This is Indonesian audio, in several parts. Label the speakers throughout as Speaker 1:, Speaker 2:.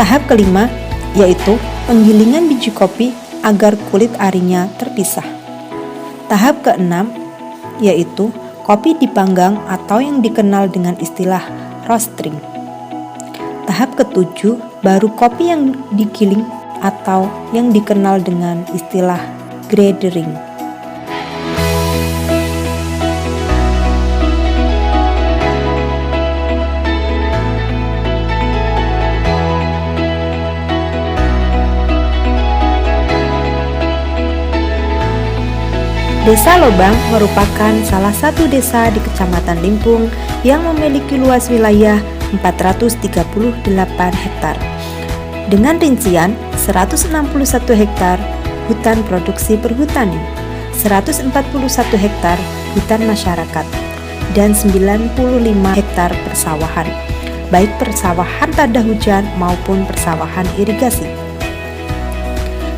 Speaker 1: Tahap kelima yaitu penggilingan biji kopi agar kulit arinya terpisah. Tahap keenam yaitu kopi dipanggang atau yang dikenal dengan istilah roasting. Tahap ketujuh baru kopi yang digiling atau yang dikenal dengan istilah grinding. Desa Lobang merupakan salah satu desa di Kecamatan Limpung yang memiliki luas wilayah 438 hektar dengan rincian 161 hektar hutan produksi perhutani, 141 hektar hutan masyarakat, dan 95 hektar persawahan, baik persawahan tanda hujan maupun persawahan irigasi.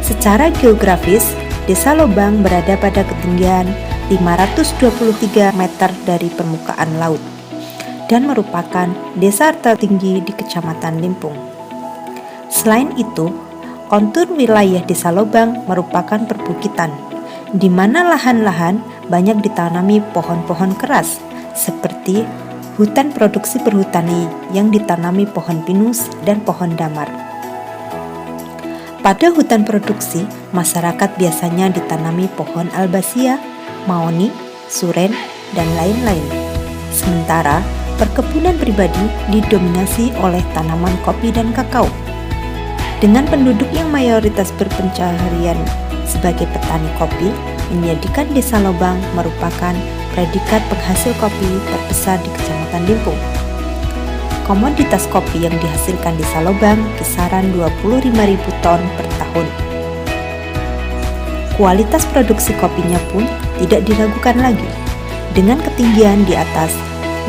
Speaker 1: Secara geografis, Desa Lobang berada pada ketinggian 523 meter dari permukaan laut dan merupakan desa tertinggi di Kecamatan Limpung. Selain itu, kontur wilayah Desa Lobang merupakan perbukitan, di mana lahan-lahan banyak ditanami pohon-pohon keras seperti hutan produksi perhutani yang ditanami pohon pinus dan pohon damar. Pada hutan produksi, masyarakat biasanya ditanami pohon albasia, mahoni, suren, dan lain-lain. Sementara perkebunan pribadi didominasi oleh tanaman kopi dan kakao. Dengan penduduk yang mayoritas berpencaharian sebagai petani kopi, menjadikan Desa Lobang merupakan predikat penghasil kopi terbesar di Kecamatan Limpung. Komoditas kopi yang dihasilkan Desa Lobang kisaran 25.000 ton per tahun. Kualitas produksi kopinya pun tidak diragukan lagi. Dengan ketinggian di atas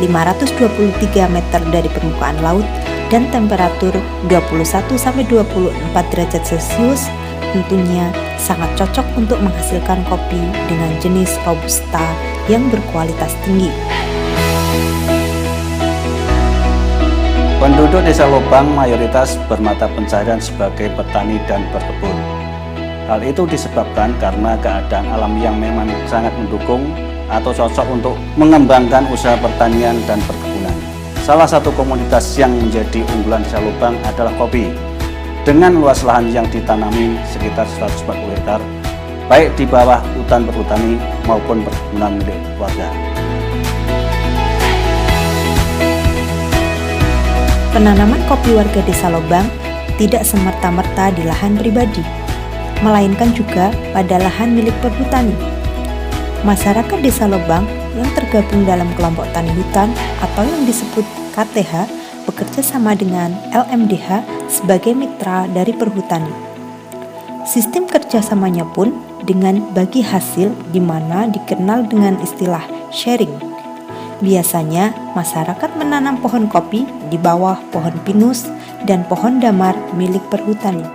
Speaker 1: 523 meter dari permukaan laut dan temperatur 21-24 derajat Celcius, tentunya sangat cocok untuk menghasilkan kopi dengan jenis Robusta yang berkualitas tinggi.
Speaker 2: Penduduk Desa Lobang mayoritas bermata pencaharian sebagai petani dan berkebun. Hal itu disebabkan karena keadaan alam yang memang sangat mendukung atau cocok untuk mengembangkan usaha pertanian dan perkebunan. Salah satu komoditas yang menjadi unggulan Desa Lobang adalah kopi. Dengan luas lahan yang ditanami sekitar 140 hektar, baik di bawah hutan perhutani maupun perkebunan milik warga.
Speaker 1: Penanaman kopi warga Desa Lobang tidak semerta-merta di lahan pribadi, melainkan juga pada lahan milik perhutani. Masyarakat Desa Lobang yang tergabung dalam kelompok tani hutan atau yang disebut KTH bekerja sama dengan LMDH sebagai mitra dari perhutani. Sistem kerjasamanya pun dengan bagi hasil di mana dikenal dengan istilah sharing. Biasanya, masyarakat menanam pohon kopi di bawah pohon pinus dan pohon damar milik perhutani.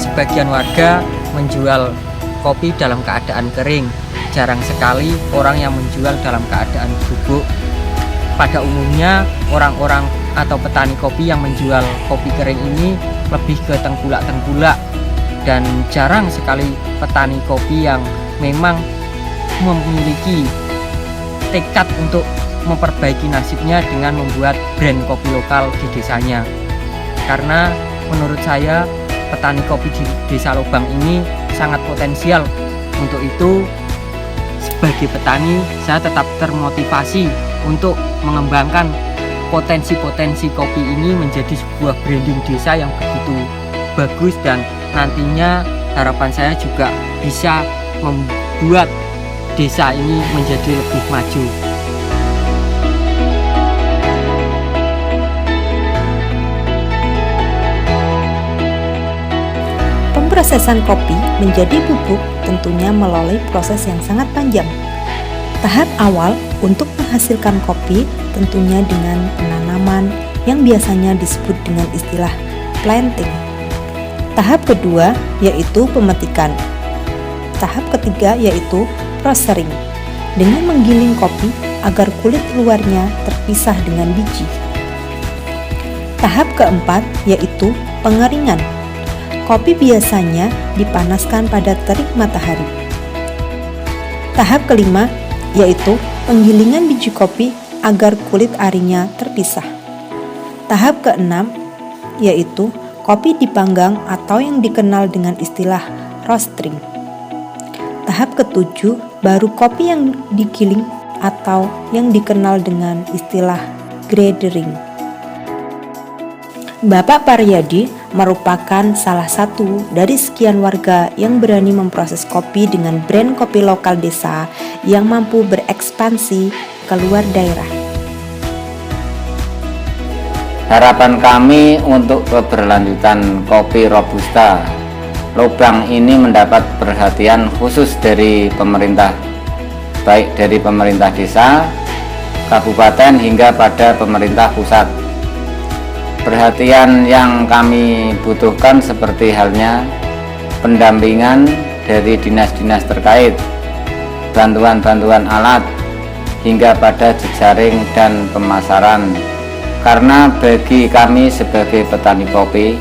Speaker 3: Sebagian warga menjual kopi dalam keadaan kering. Jarang sekali orang yang menjual dalam keadaan bubuk. Pada umumnya, orang-orang atau petani kopi yang menjual kopi kering ini lebih ke tengkulak-tengkulak. Dan jarang sekali petani kopi yang memang memiliki tekad untuk memperbaiki nasibnya dengan membuat brand kopi lokal di desanya. Karena menurut saya petani kopi di Desa Lobang ini sangat potensial. Untuk itu sebagai petani saya tetap termotivasi untuk mengembangkan potensi-potensi kopi ini menjadi sebuah branding desa yang begitu bagus, dan nantinya harapan saya juga bisa membuat desa ini menjadi lebih maju.
Speaker 1: Pemrosesan kopi menjadi bubuk tentunya melalui proses yang sangat panjang. Tahap awal untuk menghasilkan kopi tentunya dengan penanaman yang biasanya disebut dengan istilah planting. Tahap kedua yaitu pemetikan. Tahap ketiga yaitu roasting. Dengan menggiling kopi agar kulit luarnya terpisah dengan biji. Tahap keempat yaitu pengeringan. Kopi biasanya dipanaskan pada terik matahari. Tahap kelima yaitu penggilingan biji kopi agar kulit arinya terpisah. Tahap keenam yaitu kopi dipanggang atau yang dikenal dengan istilah roasting. Tahap ketujuh baru kopi yang digiling atau yang dikenal dengan istilah grinding. Bapak Paryadi merupakan salah satu dari sekian warga yang berani memproses kopi dengan brand kopi lokal desa yang mampu berekspansi keluar daerah.
Speaker 4: Harapan kami untuk keberlanjutan kopi Robusta Lobang ini mendapat perhatian khusus dari pemerintah, baik dari pemerintah desa, kabupaten hingga pada pemerintah pusat. Perhatian yang kami butuhkan seperti halnya pendampingan dari dinas-dinas terkait, bantuan-bantuan alat, hingga pada jejaring dan pemasaran. Karena bagi kami sebagai petani kopi,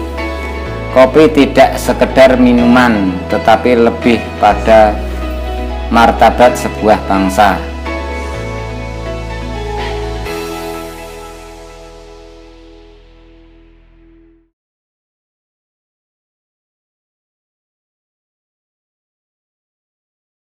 Speaker 4: kopi tidak sekedar minuman, tetapi lebih pada martabat sebuah bangsa.